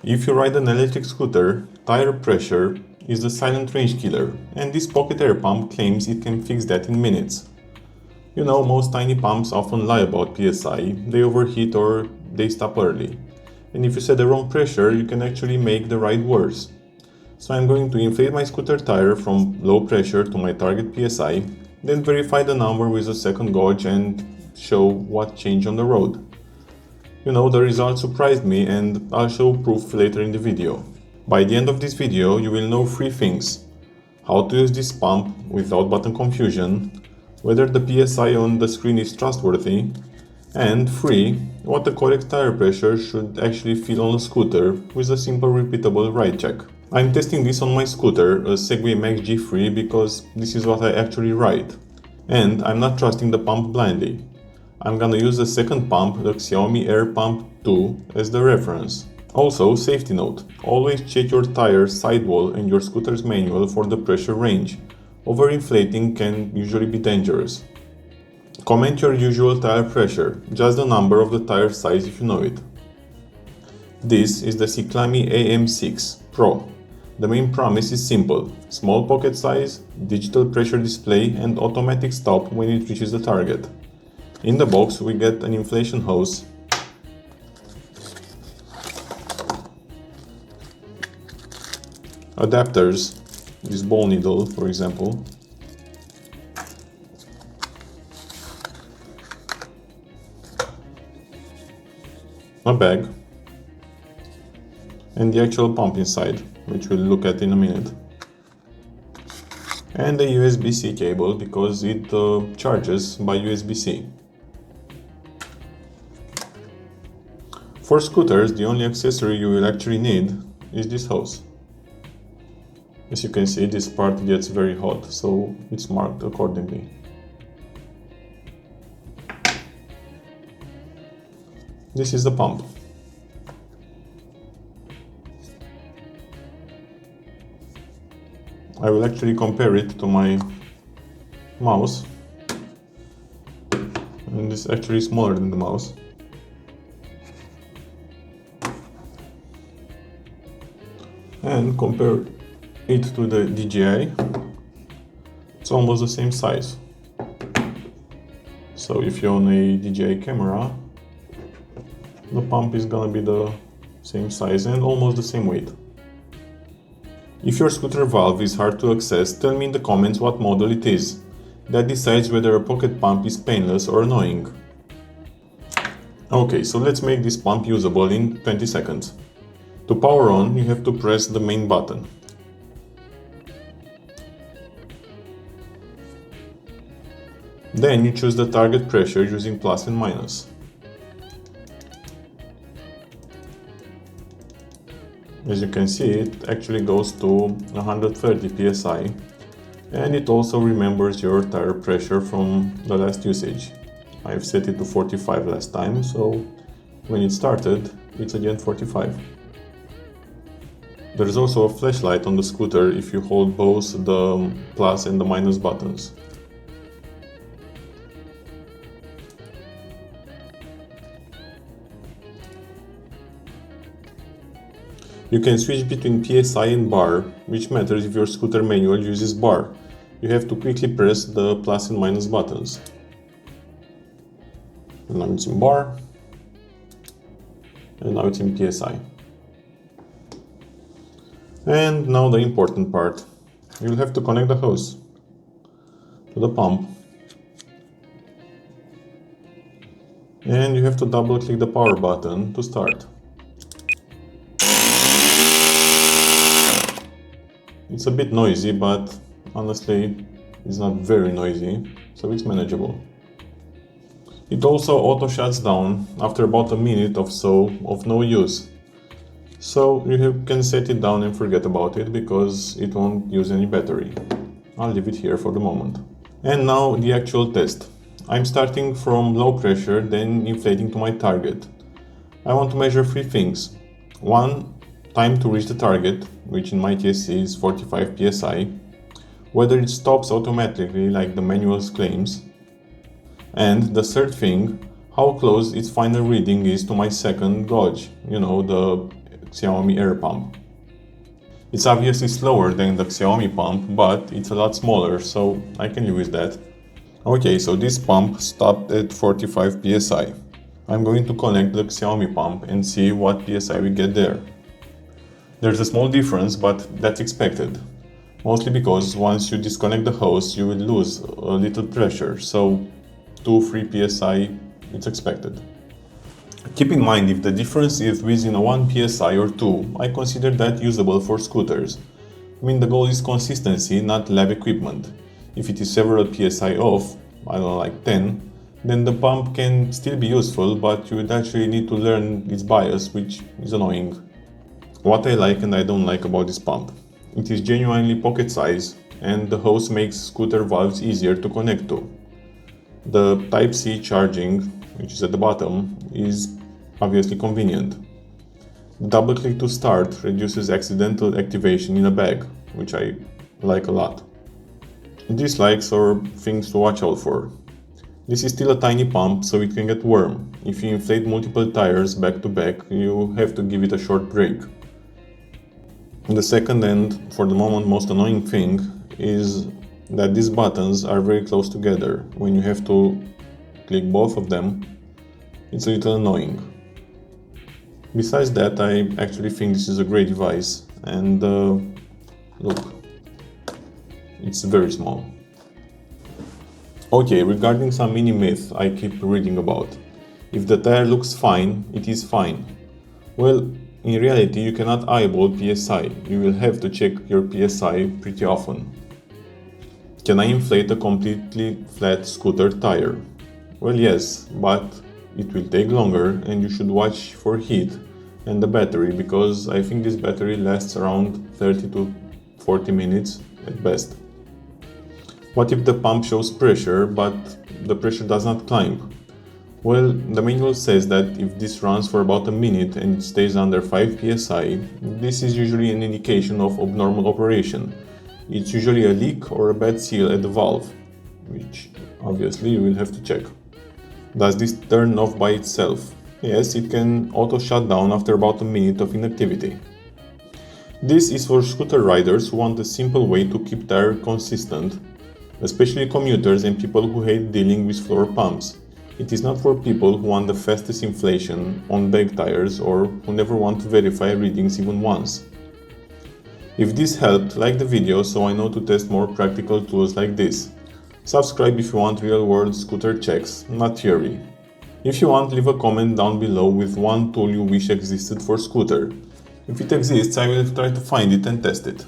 If you ride an electric scooter, tire pressure is the silent range killer, and this pocket air pump claims it can fix that in minutes. You know, most tiny pumps often lie about PSI, they overheat or they stop early. And if you set the wrong pressure, you can actually make the ride worse. So I'm going to inflate my scooter tire from low pressure to my target PSI, then verify the number with a second gauge and show what changed on the road. You know, the result surprised me and I'll show proof later in the video. By the end of this video, you will know 3 things: how to use this pump without button confusion, whether the PSI on the screen is trustworthy, and 3, what the correct tire pressure should actually feel on a scooter with a simple repeatable ride check. I'm testing this on my scooter, a Segway Max G3, because this is what I actually ride. And I'm not trusting the pump blindly. I'm gonna use the second pump, the Xiaomi Air Pump 2, as the reference. Also, safety note, always check your tire sidewall and your scooter's manual for the pressure range. Overinflating can usually be dangerous. Comment your usual tire pressure, just the number of the tire size if you know it. This is the CYCLAMI AM6 PRO. The main promise is simple: small pocket size, digital pressure display and automatic stop when it reaches the target. In the box we get an inflation hose, adapters, this ball needle for example, a bag, and the actual pump inside, which we'll look at in a minute. And a USB-C cable because it charges by USB-C. For scooters, the only accessory you will actually need is this hose. As you can see, this part gets very hot, so it's marked accordingly. This is the pump. I will actually compare it to my mouse, and this is actually smaller than the mouse. And compare it to the DJI, it's almost the same size. So if you own a DJI camera, the pump is gonna be the same size and almost the same weight. If your scooter valve is hard to access, tell me in the comments what model it is. That decides whether a pocket pump is painless or annoying. Okay, so let's make this pump usable in 20 seconds. To power on, you have to press the main button. Then you choose the target pressure using plus and minus. As you can see, it actually goes to 130 psi, and it also remembers your tire pressure from the last usage. I've set it to 45 last time, so when it started, it's again 45. There's also a flashlight on the scooter if you hold both the plus and the minus buttons. You can switch between PSI and bar, which matters if your scooter manual uses bar. You have to quickly press the plus and minus buttons. And now it's in bar, and now it's in PSI. And now the important part. You'll have to connect the hose to the pump. And you have to double click the power button to start. It's a bit noisy, but honestly it's not very noisy, so it's manageable. It also auto shuts down after about a minute or so of no use. So you can set it down and forget about it because it won't use any battery. I'll leave it here for the moment. And now the actual test. I'm starting from low pressure, then inflating to my target. I want to measure 3 things. 1. Time to reach the target, which in my case is 45 psi. Whether it stops automatically like the manual's claims. And the third thing, how close its final reading is to my second gauge, you know, the Xiaomi Air Pump. It's obviously slower than the Xiaomi pump, but it's a lot smaller, so I can live with that. Okay, so this pump stopped at 45 psi. I'm going to connect the Xiaomi pump and see what psi we get there. There's a small difference, but that's expected. Mostly because once you disconnect the hose, you will lose a little pressure, so 2-3 psi it's expected. Keep in mind, if the difference is within a 1 psi or 2, I consider that usable for scooters. I mean, the goal is consistency, not lab equipment. If it is several psi off, I don't know, like 10, then the pump can still be useful, but you would actually need to learn its bias, which is annoying. What I like and I don't like about this pump. It is genuinely pocket size, and the hose makes scooter valves easier to connect to. The Type-C charging, which is at the bottom, is obviously convenient. Double click to start reduces accidental activation in a bag, which I like a lot. Dislikes or things to watch out for. This is still a tiny pump, so it can get warm. If you inflate multiple tires back to back, you have to give it a short break. The second and, for the moment, most annoying thing is that these buttons are very close together. When you have to click both of them, it's a little annoying. Besides that, I actually think this is a great device, and look, it's very small. Okay, regarding some mini myth I keep reading about. If the tire looks fine, it is fine. Well, in reality, you cannot eyeball PSI. You will have to check your PSI pretty often. Can I inflate a completely flat scooter tire? Well, yes, but it will take longer and you should watch for heat and the battery, because I think this battery lasts around 30 to 40 minutes at best. What if the pump shows pressure, but the pressure does not climb? Well, the manual says that if this runs for about a minute and it stays under 5 psi, this is usually an indication of abnormal operation. It's usually a leak or a bad seal at the valve, which obviously you will have to check. Does this turn off by itself? Yes, it can auto shut down after about a minute of inactivity. This is for scooter riders who want a simple way to keep tire consistent, especially commuters and people who hate dealing with floor pumps. It is not for people who want the fastest inflation on bag tires or who never want to verify readings even once. If this helped, like the video so I know to test more practical tools like this. Subscribe if you want real-world scooter checks, not theory. If you want, leave a comment down below with one tool you wish existed for scooter. If it exists, I will try to find it and test it.